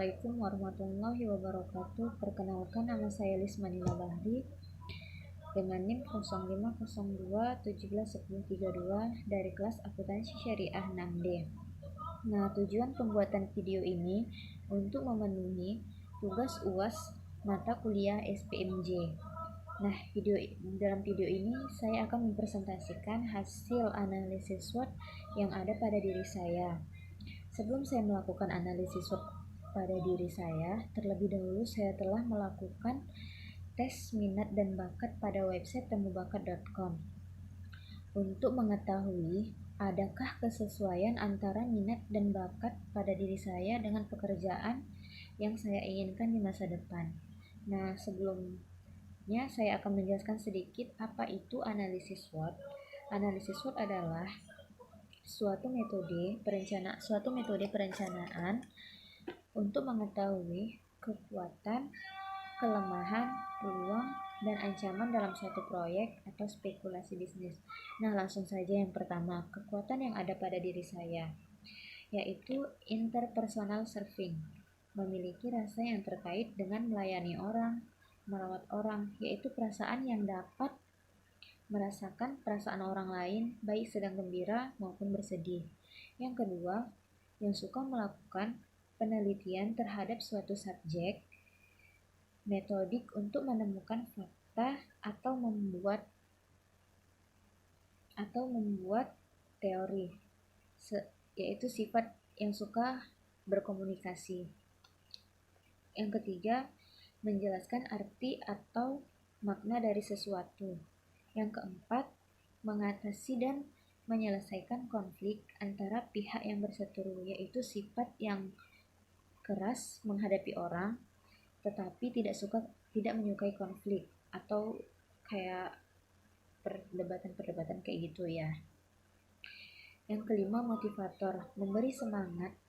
Assalamualaikum warahmatullahi wabarakatuh. Perkenalkan, nama saya Lismanila Bahri dengan NIM 0502171032 dari kelas Akuntansi Syariah 6D. Nah, tujuan pembuatan video ini untuk memenuhi tugas UAS mata kuliah SPMJ. Nah, dalam video ini saya akan mempresentasikan hasil analisis SWOT yang ada pada diri saya. Sebelum saya melakukan analisis SWOT pada diri saya, terlebih dahulu saya telah melakukan tes minat dan bakat pada website temubakat.com untuk mengetahui adakah kesesuaian antara minat dan bakat pada diri saya dengan pekerjaan yang saya inginkan di masa depan. Nah, sebelumnya saya akan menjelaskan sedikit apa itu analisis SWOT. Analisis SWOT adalah suatu metode perencanaan untuk mengetahui kekuatan, kelemahan, peluang, dan ancaman dalam suatu proyek atau spekulasi bisnis. Nah, langsung saja yang pertama, kekuatan yang ada pada diri saya, yaitu interpersonal serving, memiliki rasa yang terkait dengan melayani orang, merawat orang, yaitu perasaan yang dapat merasakan perasaan orang lain, baik sedang gembira maupun bersedih. Yang kedua, yang suka melakukan penelitian terhadap suatu subjek, metodik untuk menemukan fakta atau membuat teori, yaitu sifat yang suka berkomunikasi. Yang ketiga, menjelaskan arti atau makna dari sesuatu. Yang keempat, mengatasi dan menyelesaikan konflik antara pihak yang berseteru, yaitu sifat yang keras menghadapi orang, tetapi tidak menyukai konflik atau kayak perdebatan kayak gitu ya. Yang kelima, motivator, memberi semangat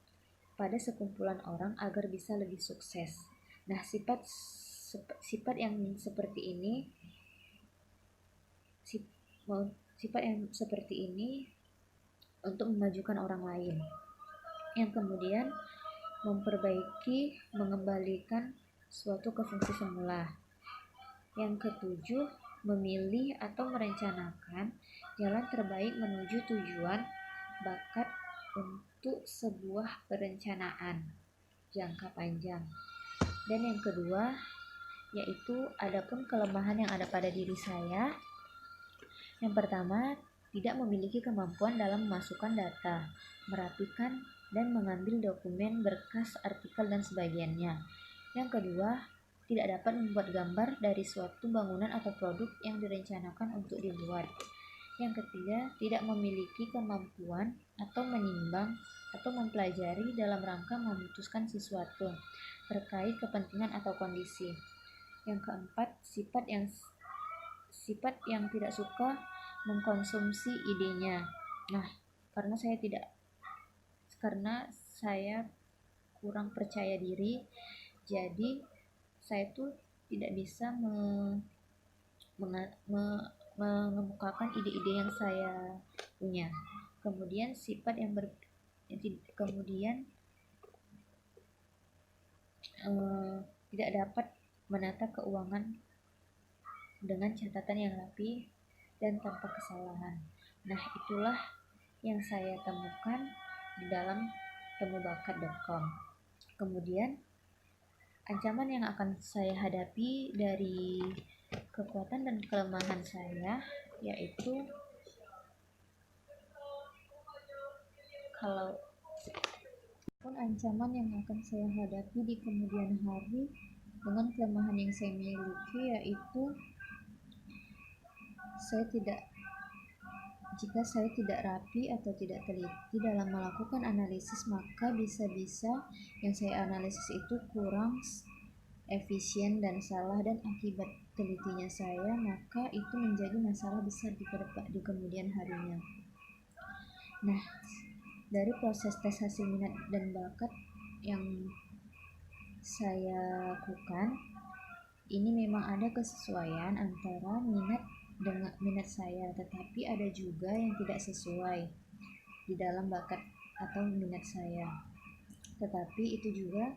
pada sekumpulan orang agar bisa lebih sukses. Nah, sifat yang seperti ini untuk memajukan orang lain. Yang kemudian, mengembalikan suatu ke fungsi semula. Yang ketujuh, memilih atau merencanakan jalan terbaik menuju tujuan bakat untuk sebuah perencanaan jangka panjang. Dan yang kedua, yaitu adapun kelemahan yang ada pada diri saya. Yang pertama, tidak memiliki kemampuan dalam memasukkan data, merapikan dan mengambil dokumen, berkas, artikel, dan sebagainya. Yang kedua, tidak dapat membuat gambar dari suatu bangunan atau produk yang direncanakan untuk dibuat. Yang ketiga, tidak memiliki kemampuan atau menimbang atau mempelajari dalam rangka memutuskan sesuatu terkait kepentingan atau kondisi. Yang keempat, sifat yang tidak suka mengkonsumsi idenya. Nah, karena saya kurang percaya diri, jadi saya tuh tidak bisa mengemukakan ide-ide yang saya punya. Kemudian tidak dapat menata keuangan dengan catatan yang rapi dan tanpa kesalahan. Nah, itulah yang saya temukan di dalam temubakat.com. Kemudian, ancaman yang akan saya hadapi dari kekuatan dan kelemahan saya, yaitu ancaman yang akan saya hadapi di kemudian hari dengan kelemahan yang saya miliki, yaitu jika saya tidak rapi atau tidak teliti dalam melakukan analisis, maka bisa-bisa yang saya analisis itu kurang efisien dan salah, dan akibat telitinya saya, maka itu menjadi masalah besar di kemudian harinya. Nah, dari proses tes hasil minat dan bakat yang saya lakukan, ini memang ada kesesuaian antara minat saya, tetapi ada juga yang tidak sesuai di dalam bakat atau minat saya. Tetapi itu juga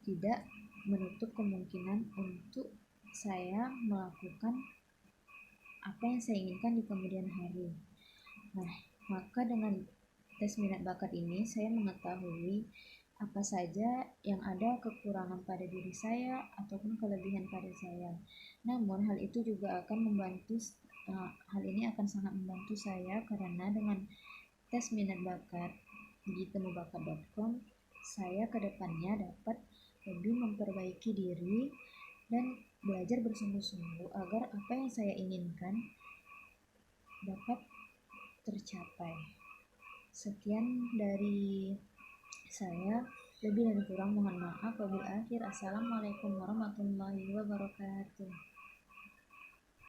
tidak menutup kemungkinan untuk saya melakukan apa yang saya inginkan di kemudian hari. Nah, maka dengan tes minat bakat ini saya mengetahui apa saja yang ada kekurangan pada diri saya ataupun kelebihan pada saya. Namun hal itu juga akan hal ini akan sangat membantu saya karena dengan tes minat bakat di temubakat.com saya kedepannya dapat lebih memperbaiki diri dan belajar bersungguh-sungguh agar apa yang saya inginkan dapat tercapai. Sekian dari saya, lebih dan kurang mohon maaf. Wabillahi akhir. Assalamualaikum warahmatullahi wabarakatuh.